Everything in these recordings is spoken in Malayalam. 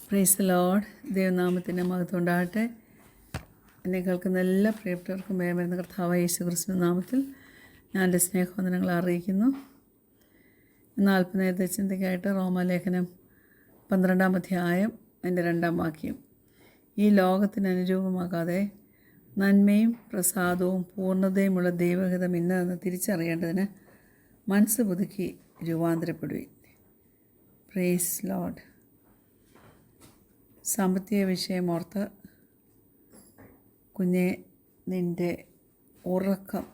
Price the Lord. ദൈവനാമത്തിൻ്റെ മഹത്വം ഉണ്ടാകട്ടെ. എന്നെ കേൾക്കുന്ന എല്ലാ പ്രിയപ്പെട്ടവർക്കും വേഗം കർത്താവായ യേശു ക്രിസ്തുവിന്റെ നാമത്തിൽ ഞാൻ എൻ്റെ സ്നേഹവന്ദനങ്ങൾ അറിയിക്കുന്നു. ഇന്ന് അല്പനേരത്തെ ചിന്തയ്ക്കായിട്ട് റോമാലേഖനം 12-ാം അധ്യായം അതിൻ്റെ 2-ാം വാക്യം. ഈ ലോകത്തിന് അനുരൂപമാകാതെ നന്മയും പ്രസാദവും പൂർണ്ണതയുമുള്ള ദൈവഹിതം ഇന്നതെന്ന് തിരിച്ചറിയേണ്ടതിന് മനസ്സ് പുതുക്കി രൂപാന്തരപ്പെടുകയും. Praise Lord. സാമ്പത്തിക വിഷയമോർത്ത് കുഞ്ഞെ, നിൻ്റെ ഉറക്കം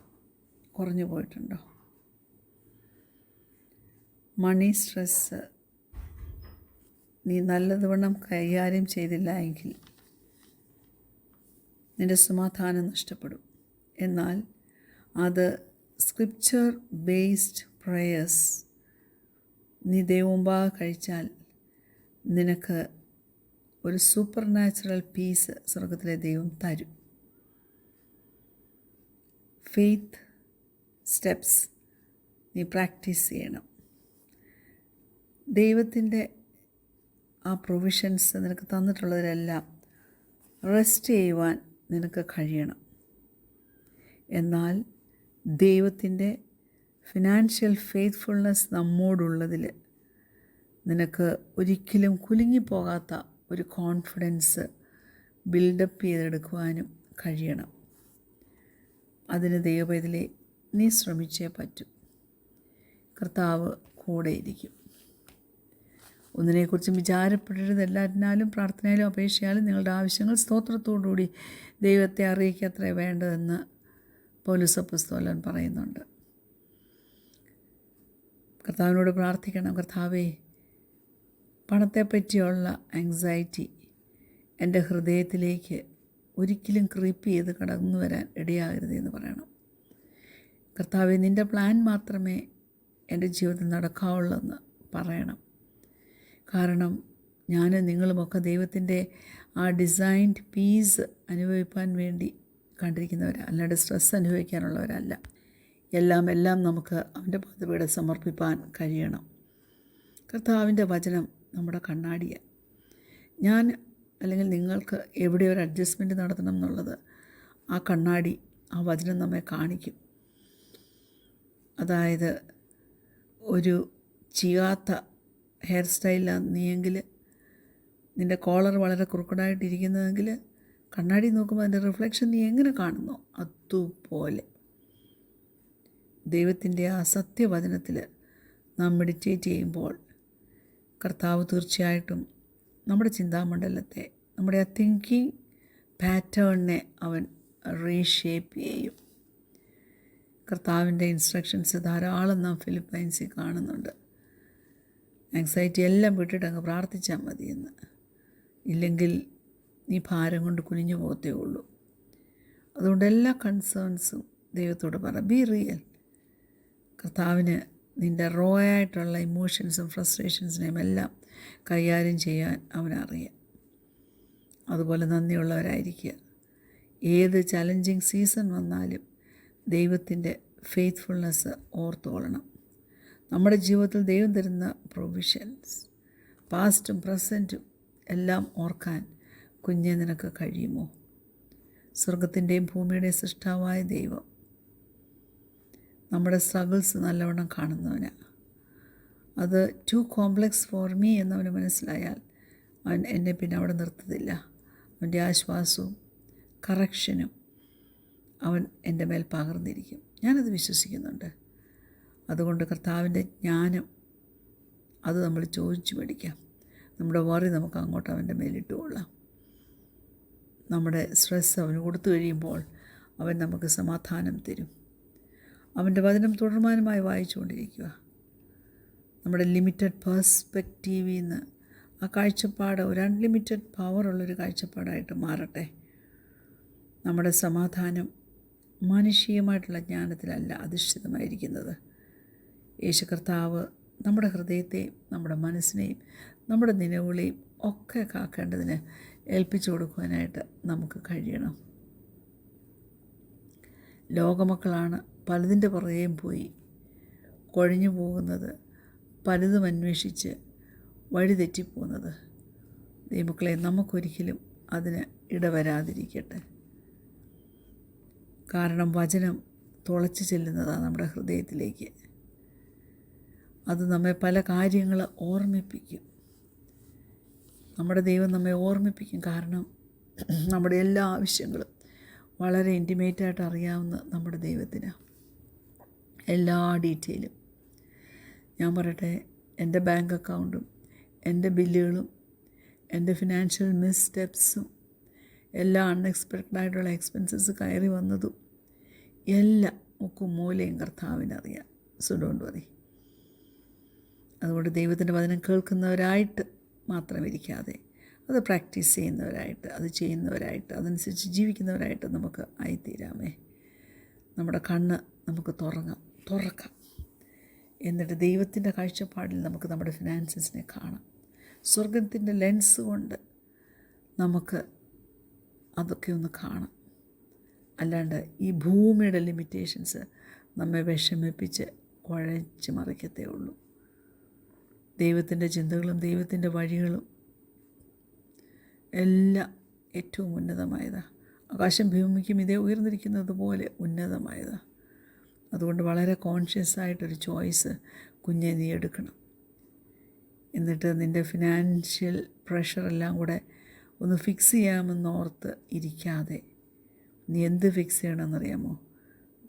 കുറഞ്ഞു പോയിട്ടുണ്ടോ? മണി സ്ട്രെസ്സ് നീ നല്ലതുവണ്ണം കൈകാര്യം ചെയ്തില്ല എങ്കിൽ നിൻ്റെ സമാധാനം നഷ്ടപ്പെടും. എന്നാൽ അത് സ്ക്രിപ്ചർ ബേസ്ഡ് പ്രേയേഴ്സ് നീ ദൈവമുമ്പാകെ കഴിച്ചാൽ നിനക്ക് ഒരു സൂപ്പർ നാച്ചുറൽ പീസ് സ്വർഗത്തിലെ ദൈവം തരും. ഫെയ്ത്ത് സ്റ്റെപ്സ് നീ പ്രാക്ടീസ് ചെയ്യണം. ദൈവത്തിൻ്റെ ആ പ്രൊവിഷൻസ് നിനക്ക് തന്നിട്ടുള്ളതിലെല്ലാം റെസ്റ്റ് ചെയ്യുവാൻ നിനക്ക് കഴിയണം. എന്നാൽ ദൈവത്തിൻ്റെ ഫിനാൻഷ്യൽ ഫെയ്ത്ത്ഫുൾനെസ് നമ്മോടുള്ളതിൽ നിനക്ക് ഒരിക്കലും കുലുങ്ങിപ്പോകാത്ത ഒരു കോൺഫിഡൻസ് ബിൽഡപ്പ് ചെയ്തെടുക്കുവാനും കഴിയണം. അതിന് ദൈവപൈതലേ നീ ശ്രമിച്ചേ പറ്റൂ. കർത്താവ് കൂടെയിരിക്കും. ഒന്നിനെക്കുറിച്ചും വിചാരപ്പെടരുത്. എല്ലാറ്റിനാലും പ്രാർത്ഥനയിലും അപേക്ഷയാലും നിങ്ങളുടെ ആവശ്യങ്ങൾ സ്തോത്രത്തോടുകൂടി ദൈവത്തെ അറിയിക്കത്രേ വേണ്ടതെന്ന് പൗലോസ് അപ്പോസ്തലൻ പറയുന്നുണ്ട്. കർത്താവിനോട് പ്രാർത്ഥിക്കണം, കർത്താവേ, പണത്തെപ്പറ്റിയുള്ള ആങ്സൈറ്റി എൻ്റെ ഹൃദയത്തിലേക്ക് ഒരിക്കലും ക്രീപ്പ് ചെയ്ത് കടന്നു വരാൻ ഇടയാകരുത് എന്ന് പറയണം. കർത്താവേ, നിൻ്റെ പ്ലാൻ മാത്രമേ എൻ്റെ ജീവിതത്തിൽ നടക്കാവുള്ളെന്ന് പറയണം. കാരണം ഞാനും നിങ്ങളുമൊക്കെ ദൈവത്തിൻ്റെ ആ ഡിസൈൻഡ് പീസ് അനുഭവിക്കാൻ വേണ്ടി കണ്ടിരിക്കുന്നവരാണ്, അല്ലാണ്ട് സ്ട്രെസ് അനുഭവിക്കാനുള്ളവരല്ല. എല്ലാം നമുക്ക് അവൻ്റെ പദവിയുടെ സമർപ്പിപ്പാൻ കഴിയണം. കർത്താവിൻ്റെ വചനം നമ്മുടെ കണ്ണാടിയാണ്. ഞാൻ അല്ലെങ്കിൽ നിങ്ങൾക്ക് എവിടെ ഒരു അഡ്ജസ്റ്റ്മെൻറ്റ് നടത്തണം എന്നുള്ളത് ആ കണ്ണാടി, ആ വചനം നമ്മെ കാണിക്കും. അതായത് ഒരു ചെയ്യാത്ത ഹെയർ സ്റ്റൈലാണ് നീയെങ്കിൽ, നിൻ്റെ കോളർ വളരെ കുറുക്കടായിട്ടിരിക്കുന്നതെങ്കിൽ കണ്ണാടി നോക്കുമ്പോൾ അതിൻ്റെ റിഫ്ലക്ഷൻ നീ എങ്ങനെ കാണുന്നോ അതുപോലെ ദൈവത്തിൻ്റെ ആ സത്യവചനത്തിൽ നാം മെഡിറ്റേറ്റ് ചെയ്യുമ്പോൾ കർത്താവ് തീർച്ചയായിട്ടും നമ്മുടെ ചിന്താമണ്ഡലത്തെ, നമ്മുടെ ആ തിങ്കിങ് പാറ്റേണിനെ അവൻ റീഷേപ്പ് ചെയ്യും. കർത്താവിൻ്റെ ഇൻസ്ട്രക്ഷൻസ് ധാരാളം നാം ഫിലിപ്പൈൻസിൽ കാണുന്നുണ്ട്. ആങ്സൈറ്റി എല്ലാം വിട്ടിട്ട് അങ്ങ് പ്രാർത്ഥിച്ചാൽ മതിയെന്ന്. ഇല്ലെങ്കിൽ നീ ഭാരം കൊണ്ട് കുനിഞ്ഞു പോകത്തേ ഉള്ളൂ. അതുകൊണ്ട് എല്ലാ കൺസേൺസും ദൈവത്തോട് പറ. B real. കർത്താവിന് നിൻ്റെ റോ ആയിട്ടുള്ള ഇമോഷൻസും ഫ്രസ്ട്രേഷൻസിനെയും എല്ലാം കൈകാര്യം ചെയ്യാൻ അവനറിയാം. അതുപോലെ നന്ദിയുള്ളവരായിരിക്കുക. ഏത് ചലഞ്ചിങ് സീസൺ വന്നാലും ദൈവത്തിൻ്റെ ഫെയ്ത്ത്ഫുൾനെസ് ഓർത്തോളണം. നമ്മുടെ ജീവിതത്തിൽ ദൈവം തരുന്ന പ്രൊവിഷൻസ് പാസ്റ്റും പ്രസൻറ്റും എല്ലാം ഓർക്കാൻ കുഞ്ഞെ നിനക്ക് കഴിയുമോ? സ്വർഗത്തിൻ്റെയും ഭൂമിയുടെയും സൃഷ്ടാവായ ദൈവം നമ്മുടെ സ്ട്രഗിൾസ് നല്ലവണ്ണം കാണുന്നവനാണ്. അത് ടു കോംപ്ലക്സ് ഫോർ മീ എന്നവന് മനസ്സിലായാൽ അവൻ എന്നെ പിന്നെ അവിടെ നിർത്തത്തില്ല. അവൻ്റെ ആശ്വാസവും കറക്ഷനും അവൻ എൻ്റെ മേൽ പകർന്നിരിക്കും. ഞാനത് വിശ്വസിക്കുന്നുണ്ട്. അതുകൊണ്ട് കർത്താവിൻ്റെ ജ്ഞാനം അത് നമ്മൾ ചോദിച്ചു പഠിക്കാം. നമ്മുടെ വറി നമുക്ക് അങ്ങോട്ട് അവൻ്റെ മേലിട്ട് കൊള്ളാം. നമ്മുടെ സ്ട്രെസ് അവന് കൊടുത്തു കഴിയുമ്പോൾ അവൻ നമുക്ക് സമാധാനം തരും. അവൻ്റെ വചനം തുടർമാനമായി വായിച്ചുകൊണ്ടിരിക്കുക. നമ്മുടെ ലിമിറ്റഡ് പേഴ്സ്പെക്റ്റീവിൽ നിന്ന് ആ കാഴ്ചപ്പാട് ഒരു അൺലിമിറ്റഡ് പവറുള്ളൊരു കാഴ്ചപ്പാടായിട്ട് മാറട്ടെ. നമ്മുടെ സമാധാനം മാനുഷികമായിട്ടുള്ള ജ്ഞാനത്തിലല്ല അധിഷ്ഠിതമായിരിക്കുന്നത്. യേശു കർത്താവ് നമ്മുടെ ഹൃദയത്തെയും നമ്മുടെ മനസ്സിനെയും നമ്മുടെ നിലവിളെയും ഒക്കെ കാക്കേണ്ടതിന് ഏൽപ്പിച്ചു കൊടുക്കുവാനായിട്ട് നമുക്ക് കഴിയണം. ലോകമക്കളാണ് പലതിൻ്റെ പുറകെയും പോയി കുഴഞ്ഞു പോകുന്നത്, പലതും അന്വേഷിച്ച് വഴി തെറ്റിപ്പോകുന്നത്. ദൈവമക്കളെ, നമുക്കൊരിക്കലും അതിന് ഇടവരാതിരിക്കട്ടെ. കാരണം വചനം തുളച്ചു ചെല്ലുന്നതാണ് നമ്മുടെ ഹൃദയത്തിലേക്ക്. അത് നമ്മെ പല കാര്യങ്ങൾ ഓർമ്മിപ്പിക്കും. നമ്മുടെ ദൈവം നമ്മെ ഓർമ്മിപ്പിക്കും. കാരണം നമ്മുടെ എല്ലാ ആവശ്യങ്ങളും വളരെ ഇൻറ്റിമേറ്റായിട്ട് അറിയാവുന്ന നമ്മുടെ ദൈവത്തിനാണ് എല്ലാ ഡീറ്റെയിലും. ഞാൻ പറയട്ടെ, എൻ്റെ ബാങ്ക് അക്കൗണ്ടും എൻ്റെ ബില്ലുകളും എൻ്റെ ഫിനാൻഷ്യൽ മിസ്സ്റ്റെപ്സും എല്ലാ അൺഎക്സ്പെക്റ്റഡായിട്ടുള്ള എക്സ്പെൻസസ് കയറി വന്നതും എല്ലാം മുക്കും മൂലയും കർത്താവിനറിയാം. So don't worry. അതുകൊണ്ട് ദൈവത്തിൻ്റെ വചനം കേൾക്കുന്നവരായിട്ട് മാത്രം ഇരിക്കാതെ അത് പ്രാക്ടീസ് ചെയ്യുന്നവരായിട്ട്, അത് ചെയ്യുന്നവരായിട്ട്, അതനുസരിച്ച് ജീവിക്കുന്നവരായിട്ട് നമുക്ക് ആയിത്തീരാമേ. നമ്മുടെ കണ്ണ് നമുക്ക് തുറക്കാം. എന്നിട്ട് ദൈവത്തിൻ്റെ കാഴ്ചപ്പാടിൽ നമുക്ക് നമ്മുടെ ഫിനാൻസസിനെ കാണാം. സ്വർഗത്തിൻ്റെ ലെൻസ് കൊണ്ട് നമുക്ക് അതൊക്കെ ഒന്ന് കാണാം. അല്ലാണ്ട് ഈ ഭൂമിയുടെ ലിമിറ്റേഷൻസ് നമ്മെ വിഷമിപ്പിച്ച് കുഴച്ച് മറിക്കത്തേ ഉള്ളൂ. ദൈവത്തിൻ്റെ ചിന്തകളും ദൈവത്തിൻ്റെ വഴികളും എല്ലാം ഏറ്റവും ഉന്നതമായതാണ്. ആകാശം ഭൂമിക്കും ഇതേ ഉയർന്നിരിക്കുന്നത് പോലെ ഉന്നതമായതാണ്. അതുകൊണ്ട് വളരെ കോൺഷ്യസ് ആയിട്ടൊരു ചോയ്സ് കുഞ്ഞെ നീ എടുക്കണം. എന്നിട്ട് നിൻ്റെ ഫിനാൻഷ്യൽ പ്രഷറെല്ലാം കൂടെ ഒന്ന് ഫിക്സ് ചെയ്യാമെന്നോർത്ത് ഇരിക്കാതെ നീ എന്ത് ഫിക്സ് ചെയ്യണമെന്നറിയാമോ?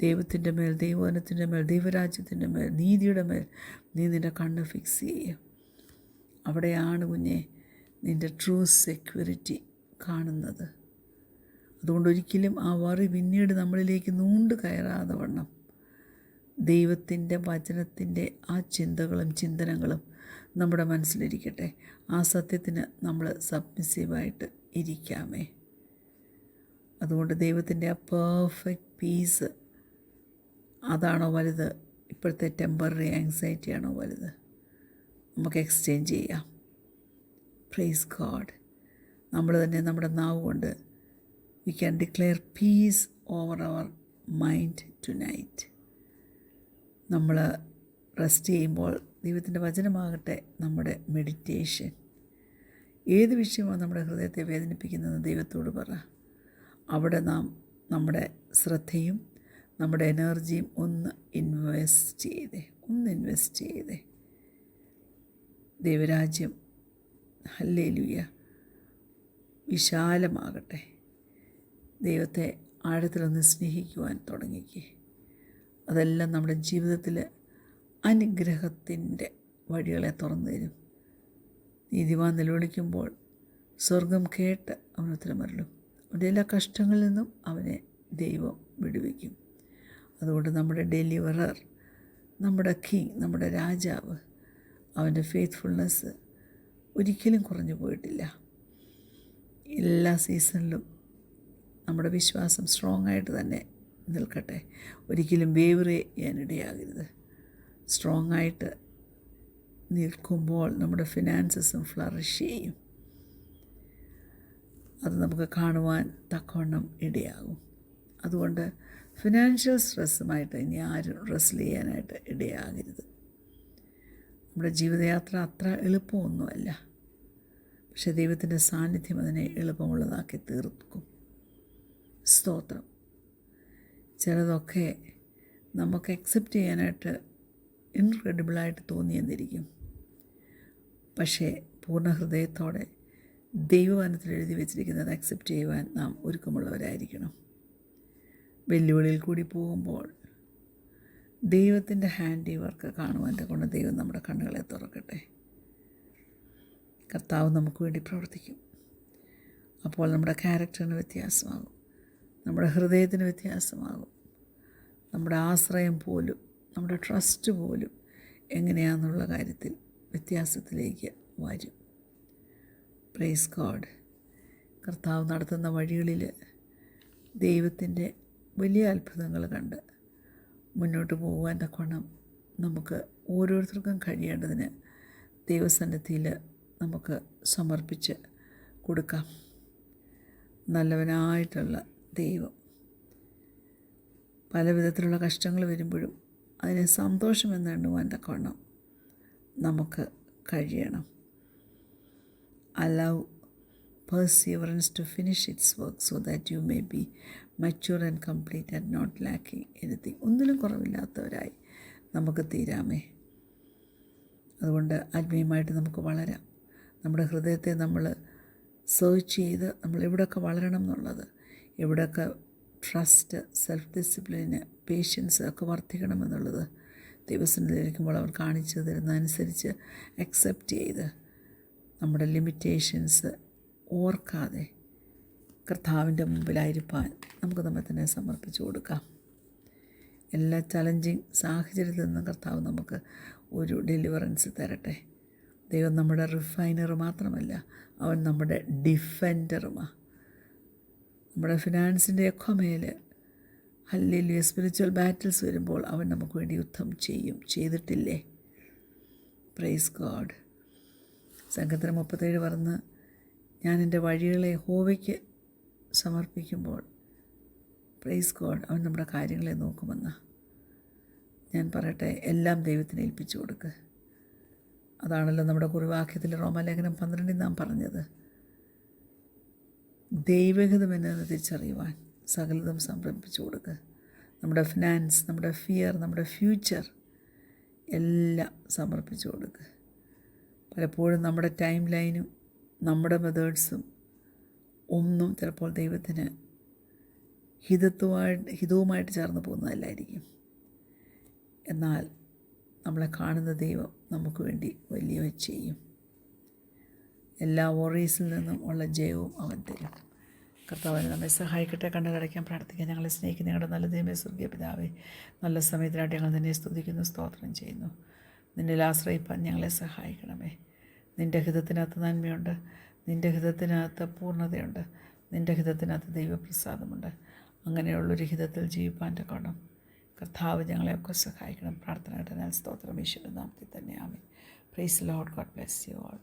ദൈവത്തിൻ്റെ മേൽ, ദൈവവചനത്തിൻ്റെ മേൽ, ദൈവരാജ്യത്തിൻ്റെ മേൽ, നീതിയുടെ മേൽ നീ നിൻ്റെ കണ്ണ് ഫിക്സ് ചെയ്യുക. അവിടെയാണ് കുഞ്ഞെ നിൻ്റെ ട്രൂ സെക്യൂരിറ്റി കാണുന്നത്. അതുകൊണ്ടൊരിക്കലും ആ വറി പിന്നീട് നമ്മളിലേക്ക് നൂണ്ട് കയറാതെ വണ്ണം ദൈവത്തിൻ്റെ വചനത്തിൻ്റെ ആ ചിന്തകളും ചിന്തനങ്ങളും നമ്മുടെ മനസ്സിലിരിക്കട്ടെ. ആ സത്യത്തിന് നമ്മൾ സബ്മിസീവായിട്ട് ഇരിക്കാമേ. അതുകൊണ്ട് ദൈവത്തിൻ്റെ ആ പെർഫെക്റ്റ് പീസ് അതാണോ വലുത്, ഇപ്പോഴത്തെ ടെമ്പററി ആങ്സൈറ്റിയാണോ വലുത്? നമുക്ക് എക്സ്ചേഞ്ച് ചെയ്യാം. Praise God. നമ്മൾ തന്നെ നമ്മുടെ നാവ് കൊണ്ട് we can declare peace over our mind tonight. നമ്മൾ റെസ്റ്റ് ചെയ്യുമ്പോൾ ദൈവത്തിൻ്റെ വചനമാകട്ടെ നമ്മുടെ മെഡിറ്റേഷൻ. ഏത് വിഷയമാണ് നമ്മുടെ ഹൃദയത്തെ വേദനിപ്പിക്കുന്നതെന്ന് ദൈവത്തോട് പറ. അവിടെ നാം നമ്മുടെ ശ്രദ്ധയും നമ്മുടെ എനർജിയും ഒന്ന് ഇൻവെസ്റ്റ് ചെയ്തേ ദൈവരാജ്യം ഹല്ലേലൂയ വിശാലമാകട്ടെ. ദൈവത്തെ ആഴത്തിലൊന്ന് സ്നേഹിക്കുവാൻ തുടങ്ങിക്കേ. അതെല്ലാം നമ്മുടെ ജീവിതത്തിൽ അനുഗ്രഹത്തിൻ്റെ വഴികളെ തുറന്നു തരും. നീതിമാൻ നിലവിളിക്കുമ്പോൾ സ്വർഗം കേട്ട് അവനുത്തരമരുളും. അവൻ്റെ എല്ലാ കഷ്ടങ്ങളിൽ നിന്നും അവനെ ദൈവം വിടുവിക്കും. അതുകൊണ്ട് നമ്മുടെ ഡെലിവറർ, നമ്മുടെ കിങ്, നമ്മുടെ രാജാവ്, അവൻ്റെ ഫെയ്ത്ത്ഫുൾനെസ് ഒരിക്കലും കുറഞ്ഞു പോയിട്ടില്ല. എല്ലാ സീസണിലും നമ്മുടെ വിശ്വാസം സ്ട്രോങ് ആയിട്ട് തന്നെ നിൽക്കട്ടെ. ഒരിക്കലും വേവറി ചെയ്യാനിടയാകരുത്. സ്ട്രോങ് ആയിട്ട് നിൽക്കുമ്പോൾ നമ്മുടെ ഫിനാൻസസും ഫ്ലറിഷ് ചെയ്യും. അത് നമുക്ക് കാണുവാൻ തക്കവണ്ണം ഇടയാകും. അതുകൊണ്ട് ഫിനാൻഷ്യൽ സ്ട്രെസ്സുമായിട്ട് ഇനി ആരും റെസ്ല് ചെയ്യാനായിട്ട് ഇടയാകരുത്. നമ്മുടെ ജീവിതയാത്ര അത്ര എളുപ്പമൊന്നുമല്ല. പക്ഷേ ദൈവത്തിൻ്റെ സാന്നിധ്യം അതിനെ എളുപ്പമുള്ളതാക്കി തീർക്കും. സ്തോത്രം. ചിലതൊക്കെ നമുക്ക് അക്സെപ്റ്റ് ചെയ്യാനായിട്ട് ഇൻക്രെഡിബിളായിട്ട് തോന്നിയെന്നിരിക്കും. പക്ഷേ പൂർണ്ണ ഹൃദയത്തോടെ ദൈവവചനത്തിൽ എഴുതി വച്ചിരിക്കുന്നത് അക്സെപ്റ്റ് ചെയ്യുവാൻ നാം ഒരുക്കമുള്ളവരായിരിക്കണം. വെല്ലുവിളിയിൽ കൂടി പോകുമ്പോൾ ദൈവത്തിൻ്റെ ഹാൻഡി വർക്ക് കാണുവാൻ കൊണ്ട് ദൈവം നമ്മുടെ കണ്ണുകളെ തുറക്കട്ടെ. കർത്താവ് നമുക്ക് വേണ്ടി പ്രവർത്തിക്കും. അപ്പോൾ നമ്മുടെ ക്യാരക്ടറിന് വ്യത്യാസമാകും, നമ്മുടെ ഹൃദയത്തിന് വ്യത്യാസമാകും, നമ്മുടെ ആശ്രയം പോലും, നമ്മുടെ ട്രസ്റ്റ് പോലും എങ്ങനെയാണെന്നുള്ള കാര്യത്തിൽ വ്യത്യാസത്തിലേക്ക് വരും. Praise God. കർത്താവ് നടത്തുന്ന വഴികളിൽ ദൈവത്തിൻ്റെ വലിയ അത്ഭുതങ്ങൾ കണ്ട് മുന്നോട്ട് പോകുവാൻ തക്കവണ്ണം നമുക്ക് ഓരോരുത്തർക്കും കഴിയേണ്ടതിന് ദൈവസന്നിധിയിൽ നമുക്ക് സമർപ്പിച്ച് കൊടുക്കാം. നല്ലവനായിട്ടുള്ള ദൈവം പല വിധത്തിലുള്ള കഷ്ടങ്ങൾ വരുമ്പോഴും അതിനെ സന്തോഷമെന്ന് എണ്ണുവാൻ തക്കവണ്ണം നമുക്ക് കഴിയണം. Allow perseverance to finish its work, so that you may be mature and complete and not lacking anything. ഒന്നിലും കുറവില്ലാത്തവരായി നമുക്ക് തീരാമേ. അതുകൊണ്ട് ആത്മീയമായിട്ട് നമുക്ക് വളരാം. നമ്മുടെ ഹൃദയത്തെ നമ്മൾ സെർച്ച് ചെയ്ത് നമ്മൾ എവിടെയൊക്കെ വളരണം എന്നുള്ളത്, എവിടെയൊക്കെ ട്രസ്റ്റ്, സെൽഫ് ഡിസിപ്ലിന്, പേഷ്യൻസ് ഒക്കെ വർദ്ധിക്കണമെന്നുള്ളത് ദൈവസന്നിധിയിലിരിക്കുമ്പോൾ അവർ കാണിച്ചു തരുന്നതനുസരിച്ച് അക്സെപ്റ്റ് ചെയ്ത് നമ്മുടെ ലിമിറ്റേഷൻസ് ഓർക്കാതെ കർത്താവിൻ്റെ മുമ്പിലായിരിക്കാൻ നമുക്ക് നമ്മെ തന്നെ സമർപ്പിച്ചു കൊടുക്കാം. എല്ലാ ചലഞ്ചിങ് സാഹചര്യത്തിൽ നിന്നും കർത്താവ് നമുക്ക് ഒരു ഡെലിവറൻസ് തരട്ടെ. ദൈവം നമ്മുടെ റിഫൈനർ മാത്രമല്ല, അവൻ നമ്മുടെ ഡിഫെൻഡറുമാണ്. നമ്മുടെ ഫിനാൻസിൻ്റെയൊക്കെ മേൽ ഹല്ലേലൂയ സ്പിരിച്വൽ ബാറ്റിൽസ് വരുമ്പോൾ അവൻ നമുക്ക് വേണ്ടി യുദ്ധം ചെയ്തിട്ടില്ലേ? Praise God. സങ്കീർത്തനം 37 പറഞ്ഞ്, ഞാൻ എൻ്റെ വഴികളെ യഹോവയ്ക്ക് സമർപ്പിക്കുമ്പോൾ പ്രൈസ് ഗോഡ് അവൻ നമ്മുടെ കാര്യങ്ങളെ നോക്കുമെന്ന്. ഞാൻ പറയട്ടെ, എല്ലാം ദൈവത്തിന് ഏൽപ്പിച്ചു കൊടുക്കുക. അതാണല്ലോ നമ്മുടെ കുറിവാക്യത്തിൽ റോമാലേഖനം 12 നാം പറഞ്ഞത്. ദൈവഹിതമെന്ന് തിരിച്ചറിയുവാൻ സകലതും സമർപ്പിച്ചു കൊടുക്കുക. നമ്മുടെ ഫിനാൻസ്, നമ്മുടെ ഫിയർ, നമ്മുടെ ഫ്യൂച്ചർ എല്ലാം സമർപ്പിച്ചു കൊടുക്കുക. പലപ്പോഴും നമ്മുടെ ടൈം ലൈനും നമ്മുടെ മെത്തേഡ്സും ഒന്നും ചിലപ്പോൾ ദൈവത്തിന് ഹിതവുമായിട്ട് ചേർന്ന് പോകുന്നതല്ലായിരിക്കും. എന്നാൽ നമ്മളെ കാണുന്ന ദൈവം നമുക്ക് വേണ്ടി വലിയ ചെയ്യും. എല്ലാ വോറീസിൽ നിന്നും ഉള്ള ജയവും അവൻ തരും. കർത്താവിനെ നമ്മെ സഹായിക്കട്ടെ. കണ്ണുകടയ്ക്കാൻ പ്രാർത്ഥിക്കാൻ. ഞങ്ങളെ സ്നേഹിക്കുന്ന ഞങ്ങളുടെ നല്ല ദൈവമേ, സ്വർഗീയ പിതാവേ, നല്ല സമയത്തിനായിട്ട് ഞങ്ങൾ നിന്നെ സ്തുതിക്കുന്നു, സ്തോത്രം ചെയ്യുന്നു. നിന്നിൽ ആശ്രയിപ്പാൻ ഞങ്ങളെ സഹായിക്കണമേ. നിൻ്റെ ഹിതത്തിനകത്ത് നന്മയുണ്ട്, നിൻ്റെ ഹിതത്തിനകത്ത് പൂർണ്ണതയുണ്ട്, നിൻ്റെ ഹിതത്തിനകത്ത് ദൈവപ്രസാദമുണ്ട്. അങ്ങനെയുള്ളൊരു ഹിതത്തിൽ ജീവിപ്പാൻ തക്കവണ്ണം കർത്താവ് ഞങ്ങളെയൊക്കെ സഹായിക്കണം. പ്രാർത്ഥനയായിട്ട് ഞാൻ സ്തോത്രം യേശുവിൻ്റെ നാമത്തിൽ തന്നെ. ആമേൻ. Praise the Lord. God bless you all.